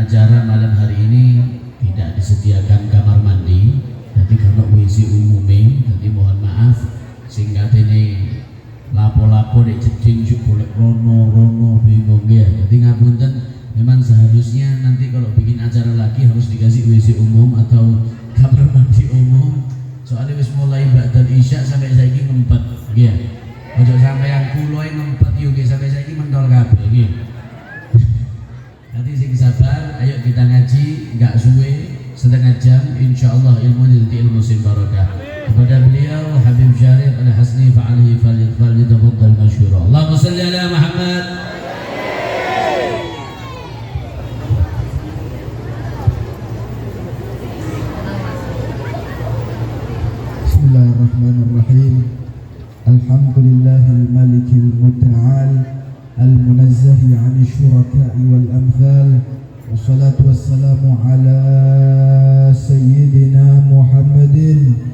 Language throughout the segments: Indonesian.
acara malam hari ini tidak disediakan kamar mandi, jadi karena WC umumnya, jadi mohon maaf sehingga ini lapo-lapo di jeding boleh rono bingung ya. Jadi ngapunten, memang seharusnya nanti kalau bikin acara lagi harus dikasih WC umum atau kamar mandi umum. Soalnya wis mulai ba'dal isya sampai saiki ngempet ya. Ojo sampai yang kuloi ngempet yo sampai saiki mentol kabeh nggih. Nanti sing sabar, ayo kita ngaji enggak suwe setengah jam, insyaallah ilmu nanti ilmu sing barokah. Kepada beliau Habib Syarif Al-Hasni fa'alihi falyatafaddal masyhura. Allahumma shalli ala Muhammad. Bismillahirrahmanirrahim. Alhamdulillahil malikil muta'al al-munazzahi 'anil syuraka'i wal amthal. Wassalatu wassalamu ala sayyidina Muhammadin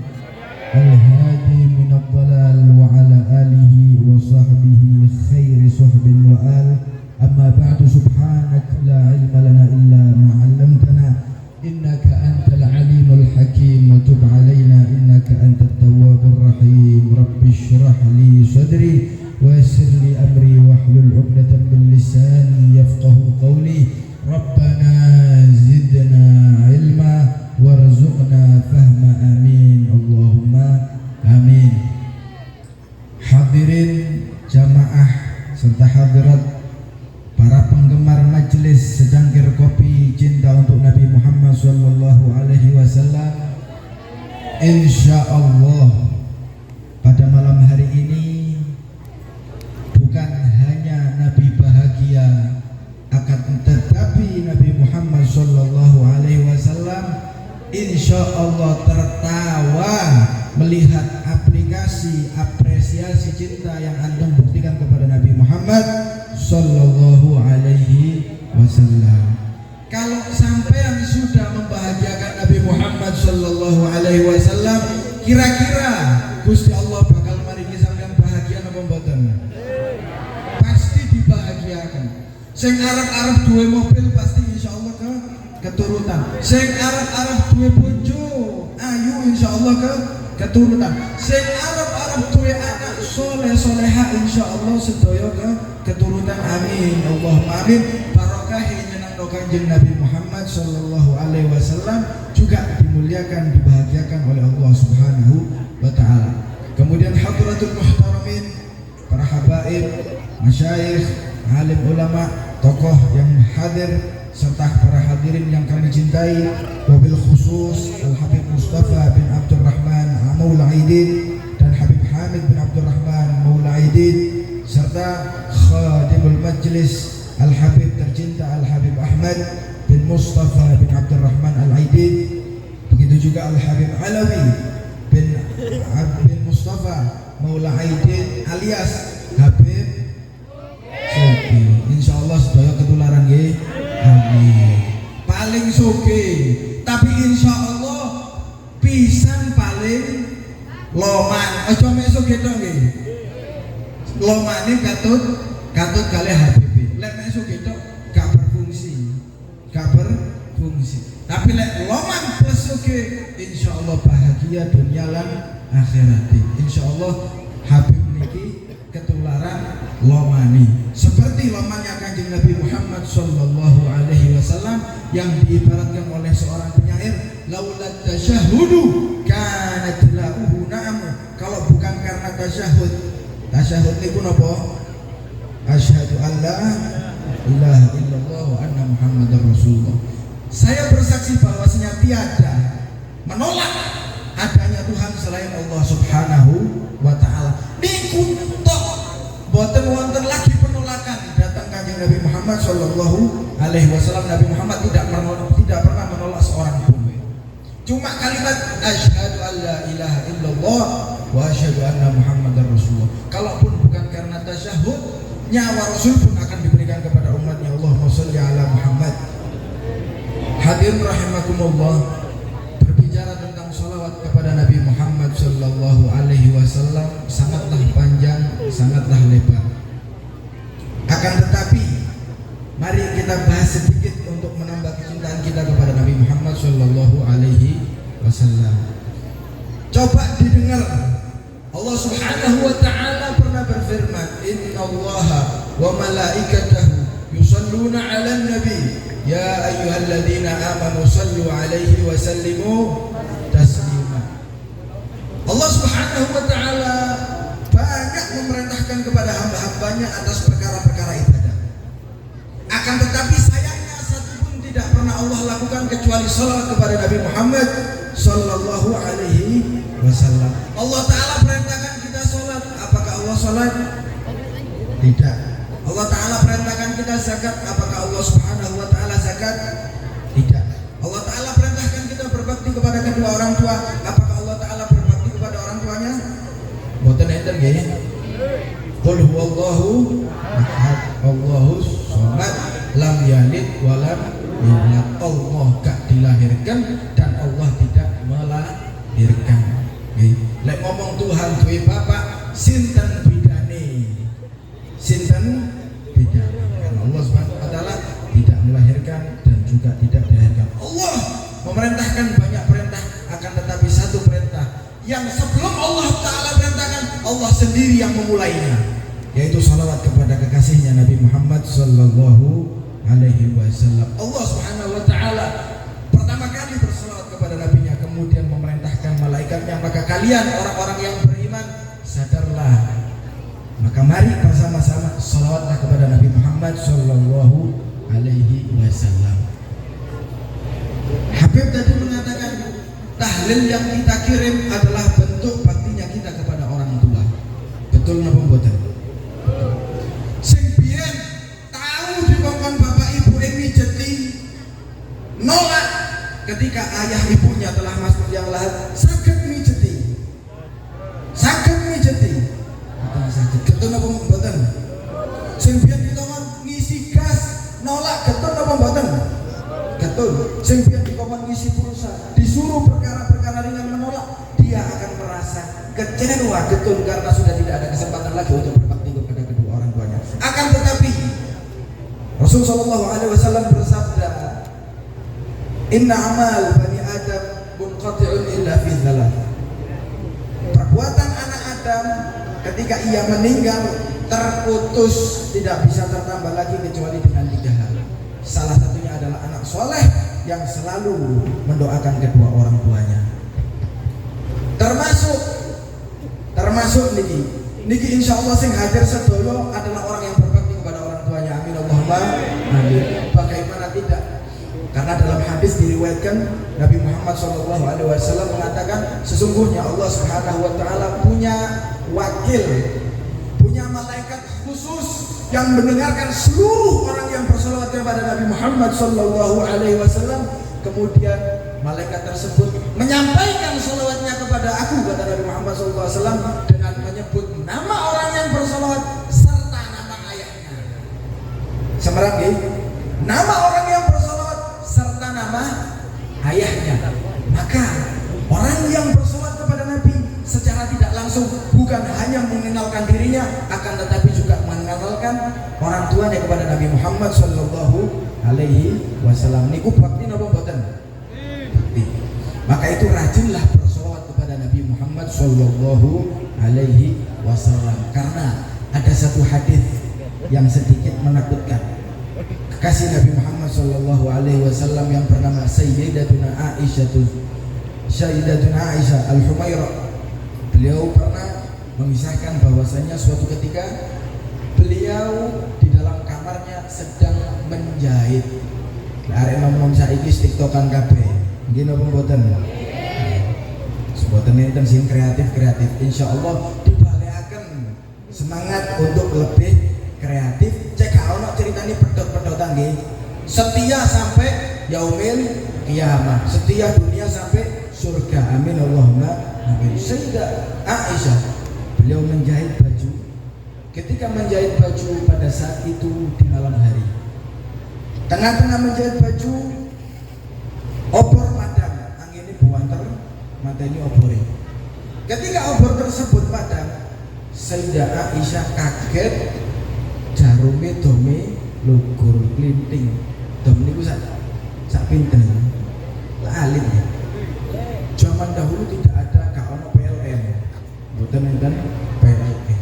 al-hadi minad dhalal wa ala alihi wa sahbihi khairi suhbin wa al. Amma ba'du, subhanak la ilma lana illa ma 'allamtana innaka antal alimul hakim wa tub alaina innaka antat tawwabur rahim. Rabbi shrah li sadri wa yassir li amri wahlul 'uqdatam min lisani yafqahu qawli. Rabbana zidna ilma warzuqna fahma, amin Allahumma amin. Hadirin jamaah serta hadirat, para penggemar majelis secangkir kopi cinta untuk Nabi Muhammad sallallahu alaihi wasallam, insyaallah pada malam hari ini bukan hanya Nabi bahagia, akan tetapi Nabi Muhammad sallallahu alaihi wasallam insyaallah tertawa melihat aplikasi apresiasi cinta yang antum buktikan kepada Nabi Muhammad sallallahu alaihi wasallam. Kalau sampean sudah membahagiakan Nabi Muhammad sallallahu alaihi wasallam, kira-kira Gusti Allah bakal maringi sampean bahagia napa mboten? Pasti dibahagiakan. Sing arep-arep duwe mobil pasti insyaallah keturutan. Sing arep-arep duwe bojo ayu insyaallah keturutan. Sing arep-arep duwe anak soleh soleha insyaallah sedaya keturutan, amin Allahumma amin. Barokah nyenengno Kanjeng Nabi Muhammad sallallahu alaihi wasallam, juga dimuliakan dibahagiakan oleh Allah Subhanahu wa taala. Kemudian hadratul muhtaramin, para habaib, masyayikh, alim ulama, tokoh yang hadir serta para hadirin yang kami cintai, wabil khusus Al-Habib Mustafa bin Abdurrahman Maula Aidin dan Habib Hamid bin Abdurrahman Maula Aidin, serta khadimul majlis Al-Habib tercinta Al-Habib Ahmad bin Mustafa bin Abdurrahman Al-Aidin. Begitu juga Al-Habib Alawi bin Mustafa Maula Aidin alias Habib Soki. Insyaallah sedaya ketularan nggih. Amin. Paling soge, tapi insyaallah pisan paling loman. Aja mek soge tok nggih. Lomane katut kalih Habib. Lek mek soge tok gak berfungsi. Tapi lek loman plus soge, insyaallah bahagia dunia lan akhirat. Insyaallah Habib niki ketularan lomani seperti lomannya Kanjeng Nabi Muhammad sallallahu alaihi wasallam yang diibaratkan oleh seorang penyair, laulat tasyahhudu kanat la'uhu na'amu. Kalau bukan karena tasyahud niku napa? Asyhadu an la ilaha illallah wa anna muhammadar rasulullah. Saya bersaksi bahwasanya tiada menolak adanya Tuhan selain Allah Subhanahu wa taala. Niku tok boten wonten lagi penolakan datang Kanjeng Nabi Muhammad sallallahu alaihi wasallam. Nabi Muhammad tidak pernah menolak seorang pun. Cuma kalimat asyhadu an la ilaha illallah wa asyhadu anna muhammadar rasulullah. Kalaupun bukan karena tasyahud, nyawa Rasul pun akan diberikan kepada umatnya. Allahumma shalli ala Muhammad. Hadirin rahimakumullah, berbicara tentang salawat kepada Nabi Muhammad sallallahu alaihi wasallam sangatlah panjang, sangatlah lebar. Akan tetapi mari kita bahas sedikit untuk menambah alaihi wasallam. Coba didengar, Allah Subhanahu wa taala pernah berfirman, "Innallaha wa malaikatahu yusalluna 'alan nabi ya ayyuhalladzina amanu sallu 'alaihi wa sallimu taslima." Allah Subhanahu wa taala banyak memerintahkan kepada hamba-hambanya atas perkara-perkara ibadah. Akan tetapi sayangnya satu pun tidak pernah Allah lakukan kecuali salat kepada Nabi Muhammad sallallahu alaihi wasallam. Allah taala perintahkan kita salat, apakah Allah salat? Tidak. Allah taala perintahkan kita zakat, apakah Allah Subhanahu wa taala zakat? Tidak. Allah taala perintahkan kita berbakti kepada kedua orang tua, apakah Allah taala berbakti kepada orang tuanya? Mboten enten nggih. Qul huwallahu ahad, Allahus samad, lam yalid wa lam yulad. Allah gak dilahirkan dan Allah tidak melahirkan. Nggih. Lek ngomong Tuhan duwe bapak, sinten bidane? Sinten bidane? Karena Allah Subhanahu wa taala tidak melahirkan dan juga tidak dilahirkan. Allah memerintahkan banyak perintah, akan tetapi satu perintah yang sebelum Allah taala perintahkan, Allah sendiri yang memulainya, yaitu salawat kepada kekasihnya Nabi Muhammad sallallahu alaihi wasallam. Allah Subhanahu wa taala pertama kali bersalawat kepada nabinya, kemudian memerintahkan malaikatnya, maka kalian orang-orang yang beriman sadarlah, maka mari bersama-sama salawatlah kepada Nabi Muhammad sallallahu alaihi wasallam. Habib tadi mengatakan tahlil yang kita kirim adalah bentuk baktinya kita kepada orang tua. Betul napa mboten? Sing biyen tahu dikongkon bapak ibu mijeti nolak ketika ayah ibunya telah masuk yang lahat, saged mijeti. Saged mijeti. Mboten saged. Betul napa mboten? Sing biyen dikongkon ngisi gas nolak, betul napa mboten? Betul. Sing biyen dikongkon ngisi pulsa disuruh perkara-perkara ringan menolak, dia akan merasa kecewa getun karena sudah tidak ada kesempatan lagi untuk berbakti kepada kedua orang tuanya. Akan tetapi Rasul sallallahu alaihi wasallam bersabda, "Inna amal bani Adam munqati'un illa fi thalath." Perbuatan anak Adam ketika ia meninggal terputus, tidak bisa tertambah lagi kecuali dengan 3 hal. Salah satunya adalah anak soleh yang selalu mendoakan kedua orang tuanya. Termasuk niki insya Allah sing hadir sedaya adalah orang yang berbakti kepada orang tuanya. Amin Allahumma amin. Bagaimana tidak? Karena dalam hadis diriwayatkan Nabi Muhammad SAW mengatakan, sesungguhnya Allah Subhanahu wa taala punya wakil, punya malaikat khusus yang mendengarkan seluruh orang yang berselawat kepada Nabi Muhammad SAW. Kemudian malaikat tersebut menyampaikan selawatnya kepada aku, kata Nabi Muhammad SAW, dengan menyebut nama orang yang berselawat serta nama ayahnya. Semerang ya? Nama orang yang berselawat serta nama ayahnya. Maka orang yang berselawat kepada Nabi secara tidak langsung bukan hanya mengenalkan dirinya, akan tetapi juga mengenalkan orang tuanya kepada Nabi Muhammad sallallahu alaihi wasallam. Niku bakti napa mboten? Bakti. Maka itu rajinlah berselawat kepada Nabi Muhammad sallallahu alaihi wasallam, karena ada satu hadis yang sedikit menakutkan. Kekasih Nabi Muhammad sallallahu alaihi wasallam yang bernama Sayyidatuna Aisyah Al-Humairah, beliau pernah mengisahkan bahwasanya suatu ketika beliau di dalam kamarnya sedang menjahit. Arek nom saiki tiktokan kabeh. Nggih napa mboten? Mboten enten sing kreatif. Insyaallah dibalekaken semangat untuk lebih kreatif. Cek ono ceritane pedhot-pedhotan nggih. Setia sampai yaumil kiamat. Setia dunia sampai surga. Amin Allahumma amin. Sayyidah Aisyah, beliau menjahit baju. Ketika menjahit baju pada saat itu di malam hari, tengah-tengah menjahit baju, obor padam, angin ini buanter, mata ini obor. Ketika obor tersebut padam, Sayyidah Aisyah kaget, jarume dome lugur klinting. Dom niku sak pinten. alim ya. Zaman dahulu tidak ada kaono PLN, bukan kan PLN.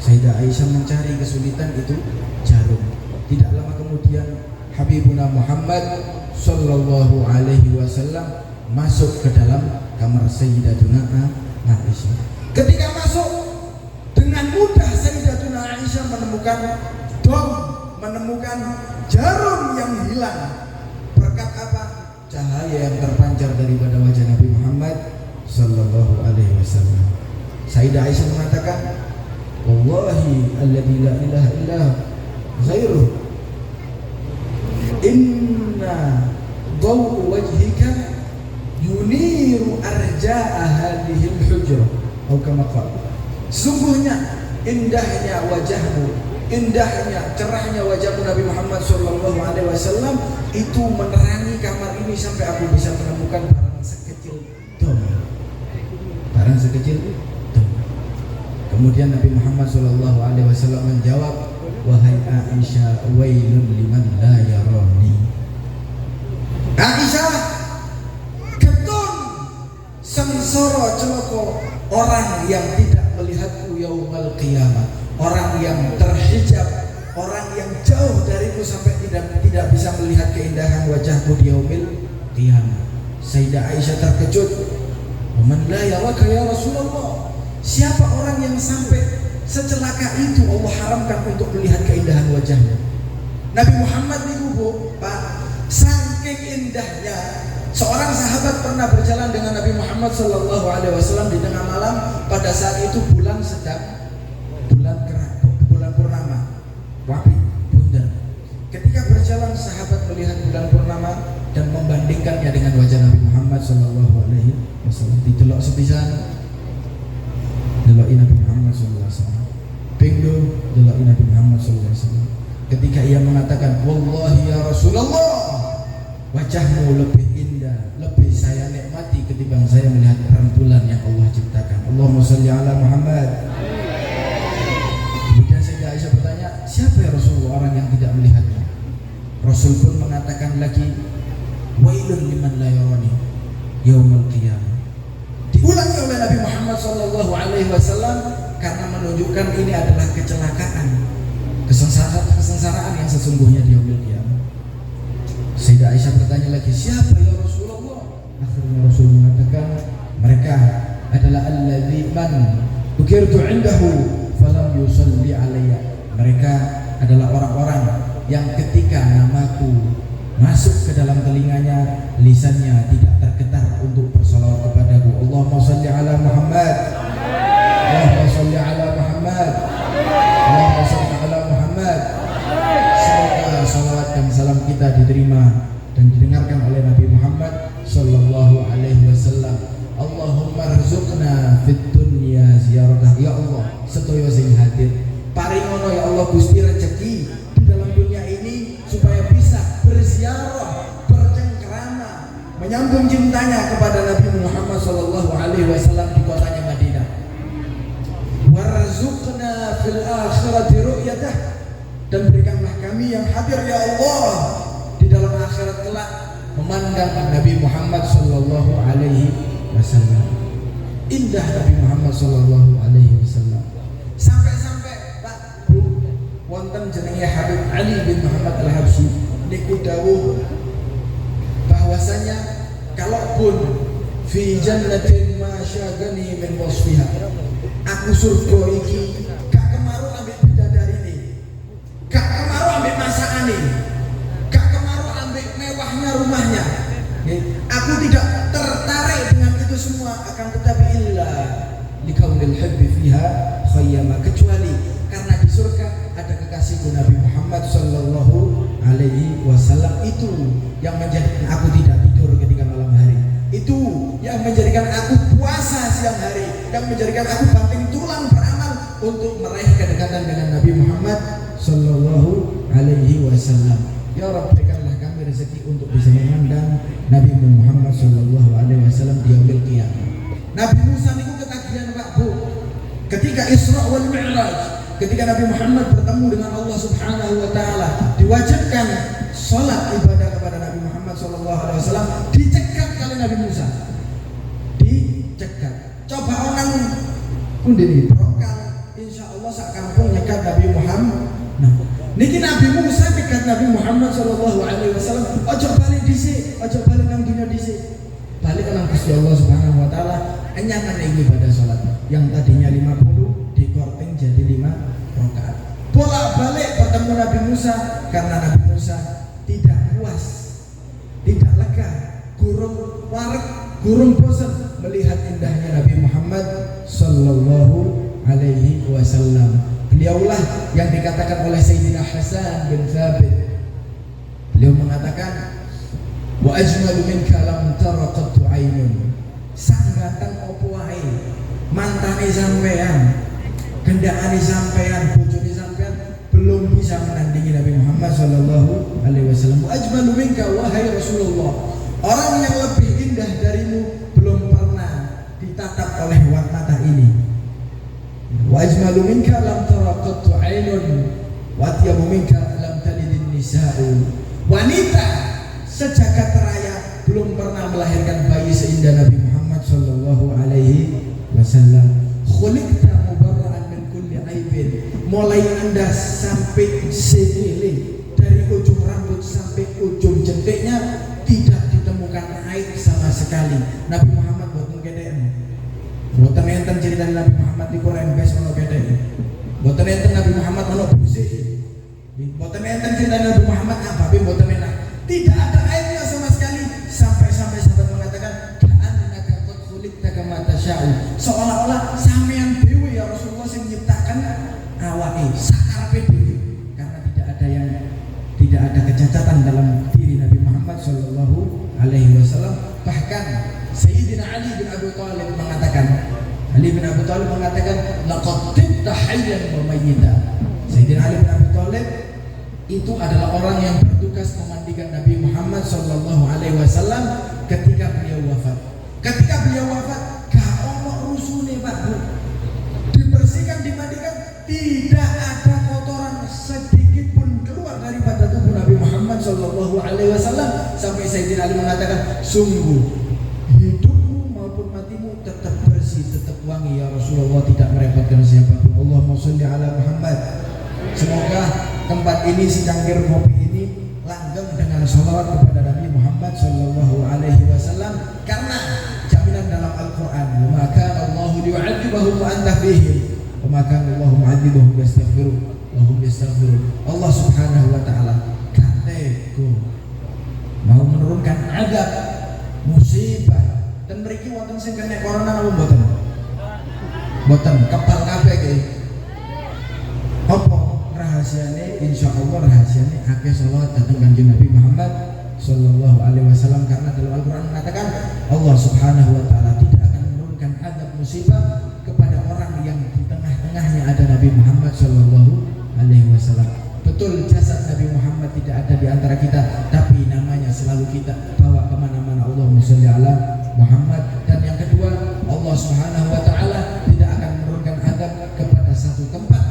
Sayyidah Aisyah mencari kesulitan itu jarum. Tidak lama kemudian Habibuna Muhammad sallallahu alaihi wasallam masuk ke dalam kamar Sayyidatuna Aisyah. Ketika masuk, dengan mudah Sayyidatuna Aisyah menemukan jarum yang hilang. Berkat apa? Cahaya yang terpancar daripada wajah Nabi Muhammad sallallahu alaihi wasallam. Sayyidah Aisyah mengatakan, "Wallahi alladzi la ilaha illa ghairuh, inna dawu wajhika yuniru arja'a hadhihi al-hujrah." Atau kama qala, sungguhnya indahnya wajahmu, indahnya cerahnya wajahmu Nabi Muhammad sallallahu alaihi wasallam itu menerangi kamar ini sampai aku bisa menemukan barang sekecil dom. Barang sekecil dom. Kemudian Nabi Muhammad sallallahu alaihi wasallam menjawab, "Wahai Aisyah, wailun liman la yarani." Aisyah, ketun sengsara celaka orang yang tidak melihatku yaumul qiyamah, orang yang terhijab, orang yang jauh dariku sampai tidak bisa melihat keindahan wajahku di yaumil qiyamah. Sayyidah Aisyah terkejut. "Man la yaraka ya Rasulullah?" Siapa orang yang sampai secelaka itu Allah haramkan untuk melihat keindahan wajahnya? Nabi Muhammad itu Pak, saking indahnya, seorang sahabat pernah berjalan dengan Nabi Muhammad sallallahu alaihi wasallam di tengah malam. Pada saat itu bulan sedang bulan purnama, wapi, bundar. Ketika berjalan, sahabat melihat bulan purnama dan membandingkannya dengan wajah Nabi Muhammad sallallahu alaihi wasallam. Didelok sepisan, deloki Nabi Muhammad sallallahu alaihi wasallam. Pingdo deloki Nabi Muhammad sallallahu alaihi wasallam. Ketika ia mengatakan, "Wallahi ya Rasulullah, wajahmu lebih indah, lebih saya nikmati ketimbang saya melihat rembulan yang Allah ciptakan." Allahumma sholli ala Muhammad. Kemudian Sayyidah Aisyah bertanya, "Siapa ya Rasulullah orang yang tidak melihatnya?" Rasul pun mengatakan lagi, "Wailun liman la yarani yaumul qiyamah." Diulangi oleh Nabi Muhammad sallallahu alaihi wasallam karena menunjukkan ini adalah kecelakaan, kesengsaraan yang sesungguhnya di yaumul qiyamah. Sayyidah Aisyah bertanya lagi, "Siapa ya Rasulullah?" Akhirnya Rasul mengatakan, "Mereka adalah alladzi man ukirtu indahu falam yusalli alayya." Mereka adalah orang-orang yang ketika namaku masuk ke dalam telinganya, lisannya tidak tergetar untuk bersalawat kepadaku. Allahumma sholli ala Muhammad. Allahumma sholli ala Muhammad. Allahumma sholli ala Muhammad. Semoga salawat dan salam kita diterima dan didengarkan oleh Nabi Muhammad sallallahu alaihi wasallam. Allahumma rzuqna fid dunya ziyaratah. Ya Allah, sedaya sing hadir paringono ya Allah Gusti rezeki di dalam dunia ini supaya bisa berziarah, bercengkrama, menyambung cintanya kepada Nabi Muhammad sallallahu alaihi wasallam di kotanya Madinah. Warzuqna fil akhirati ru'yatah, dan berikanlah kami yang hadir ya Allah di dalam akhirat kelak memandang Nabi Muhammad sallallahu alaihi wasallam. Indah Nabi Muhammad sallallahu alaihi wasallam. Sampai-sampai Pak Bu wonten jenenge Habib Ali bin Muhammad Al-Habsyi niku dawuh bahwasanya kalaupun fi jannatin ma syagani min wasfiha, aku surga iki gak kemaru ambek bidadari ini, gak kemaru ambek masakane, gak kemaru ambek mewahnya rumahnya. Aku tidak tertarik dengan itu semua, akan tetapi illa likaunil hubbi fiha khayyama, kecuali karena di surga ada kekasihku Nabi Muhammad sallallahu alaihi wasallam. Itu yang menjadikan aku tidak tidur ketika malam hari, itu yang menjadikan aku puasa siang hari, yang menjadikan aku banting tulang beramal untuk meraih kedekatan dengan Nabi Muhammad sallallahu alaihi wasallam. Ya Rabb, berikanlah kami rezeki untuk bisa memandang Nabi Muhammad sallallahu alaihi wasallam di yaumil qiyamah. Nabi Musa niku ketagihan Pak Bu, ketika Isra wal Mi'raj, ketika Nabi Muhammad bertemu dengan Allah Subhanahu wa taala, diwajibkan salat ibadah kepada Nabi Muhammad SAW dicegat kali Nabi Musa. Dicegat. Coba orang kundi brokal, insya Allah sak kampung nyegat Nabi Muhammad. Nah, niki Nabi Musa nyegat Nabi Muhammad SAW. Ojo balik dhisik, ojo balik nang dunia dhisik. Balik nang Gusti Allah Subhanahu wa taala. Enyangan ini pada sholat yang tadinya 50 dikorting jadi 5 rakaat. Bolak-balik bertemu Nabi Musa karena Nabi Musa tidak puas, tidak lega, gurung warak, gurung bosan melihat indahnya Nabi Muhammad sallallahu alaihi wasallam. Beliaulah yang dikatakan oleh Sayyidina Hasan bin Thabit. Beliau mengatakan, wa ajmalu minka lam tara qattu ainun. Sang ganteng opo wae, mantane sampean, gendakane sampean, bojone sampean belum bisa menandingi Nabi Muhammad sallallahu alaihi wasallam. Wa ajmalu minka wahai Rasulullah. Orang yang lebih indah darimu belum pernah ditatap oleh mata ini. Wa ajmalu minka lam tara qattu ainun wa atyabu minka lam talidin nisa'u. Wanita sejagat raya belum pernah melahirkan bayi seindah Nabi Muhammad sallallahu alaihi wasallam. Khuliqta mubarra'an min kulli aibin. Mulai Anda sampai sini, dari ujung rambut sampai ujung jentiknya tidak ditemukan aib sama sekali. Nabi Muhammad boten kedeken. Boten enten cerita Nabi Muhammad di Quran bes ono kedeken. Boten enten Nabi Muhammad ono busik. Boten enten cerita Nabi Muhammad apa boten enak. Tidak ada aibnya sama sekali sampai sahabat mengatakan ka'annaka qad khuliqta kama tasya'u. Seolah-olah sampean dewe ya Rasulullah sing nyiptakan awake sakarepe dhewe, karena tidak ada kecacatan dalam diri Nabi Muhammad sallallahu alaihi wasallam. Bahkan Sayyidina Ali bin Abi Thalib mengatakan laqad tibta hayyan wa mayyita. Sayyidina Ali bin Abi Thalib itu adalah orang yang bertugas memandikan Nabi Muhammad sallallahu alaihi wasallam ketika beliau wafat. Ketika beliau wafat, gak ono rusune Pak Bu. Dibersihkan, dimandikan, tidak ada kotoran sedikit pun keluar daripada tubuh Nabi Muhammad sallallahu alaihi wasallam. Sampai Sayyidina Ali mengatakan, sungguh hidupmu maupun matimu tetap bersih, tetap wangi ya Rasulullah, tidak merepotkan siapapun. Allahumma sholli ala Muhammad. Semoga tempat ini, si cangkir kopi ini langgeng dengan sholawat kepada Nabi Muhammad sallallahu alaihi wasallam, karena jaminan dalam Al-Quran, maka Allah yu'adzibahum wa anta fihim, maka Allah mu'adzibahum yastaghfiru. Allah subhanahu wa ta'ala katego mau menurunkan azab musibah dan mriki wonten sing kena corona napa mboten? Mboten, kepal kabeh iki. Apa rahasiane? Insya Allah rahasiane akeh sholawat datang kanjeng Nabi Muhammad sallallahu alaihi wasallam, karena dalam Al-Quran mengatakan Allah subhanahu wa ta'ala tidak akan menurunkan azab musibah kepada orang yang di tengah-tengahnya ada Nabi Muhammad sallallahu alaihi wasallam. Betul jasad Nabi Muhammad tidak ada di antara kita, tapi namanya selalu kita bawa kemana-mana. Allahumma sholli ala Muhammad. Dan yang kedua, Allah subhanahu wa ta'ala tidak akan menurunkan azab kepada satu tempat,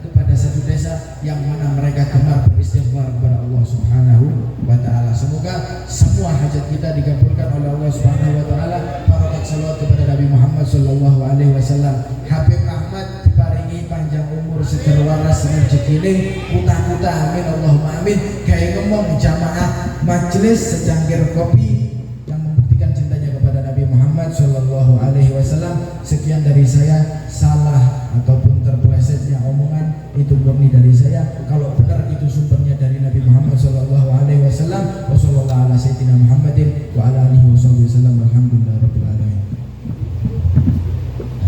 kepada satu desa yang mana mereka gemar beristighfar kepada Allah subhanahu wa ta'ala. Semoga semua hajat kita dikabulkan oleh Allah subhanahu wa ta'ala. Barakat salawat kepada Nabi Muhammad sallallahu alaihi wasallam. Habib Ahmad diparingi panjang umur, seger waras, rezekine kuta-kuta, amin Allahumma amin. Kayak ngomong jamaah majelis secangkir kopi yang membuktikan cintanya kepada Nabi Muhammad sallallahu alaihi wasallam. Sekian dari saya, salah ataupun terpelesetnya omongan itu murni dari saya. Kalau benar itu sumbernya dari Nabi Muhammad sallallahu alaihi wasallam. Wassallallahu ala sayyidina Muhammadin wa ala alihi wasallam. Alhamdulillahirabbil alamin.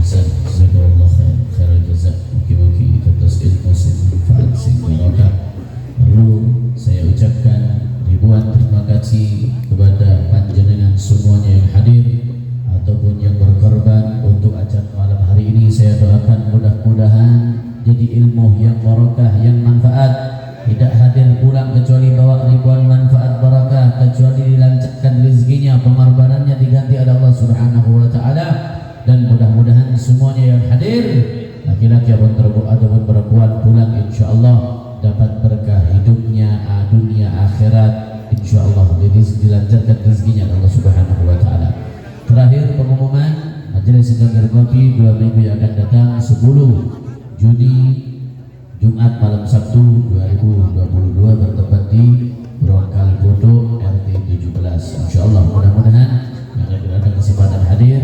Jazakallah khairal jazak. Mugi-mugi atas ilmu sing manfaat sing barokah. Lalu saya ucapkan ribuan terima kasih kepada panjenengan semuanya yang hadir ataupun yang berkorban untuk acara malam hari ini. Saya doakan mudah-mudahan jadi ilmu yang barokah, yang manfaat. Tidak hadir pulang kecuali bawa ribuan manfaat barakah, kecuali dilancarkan rezekinya, pengorbanannya diganti oleh Allah subhanahu wa ta'ala. Dan mudah-mudahan semuanya yang hadir, laki-laki ataupun perempuan, pulang insya Allah dapat berkah hidupnya dunia akhirat. insyaallah dilancarkan rezekinya Allah Subhanahu wa taala. Terakhir pengumuman majelis Sanggar Kopi 2 minggu yang akan datang 10 Juni Jumat malam Sabtu 2022 bertempat di Brongkal Bodo RT 17. Insyaallah mudah-mudahan yang ada kesempatan hadir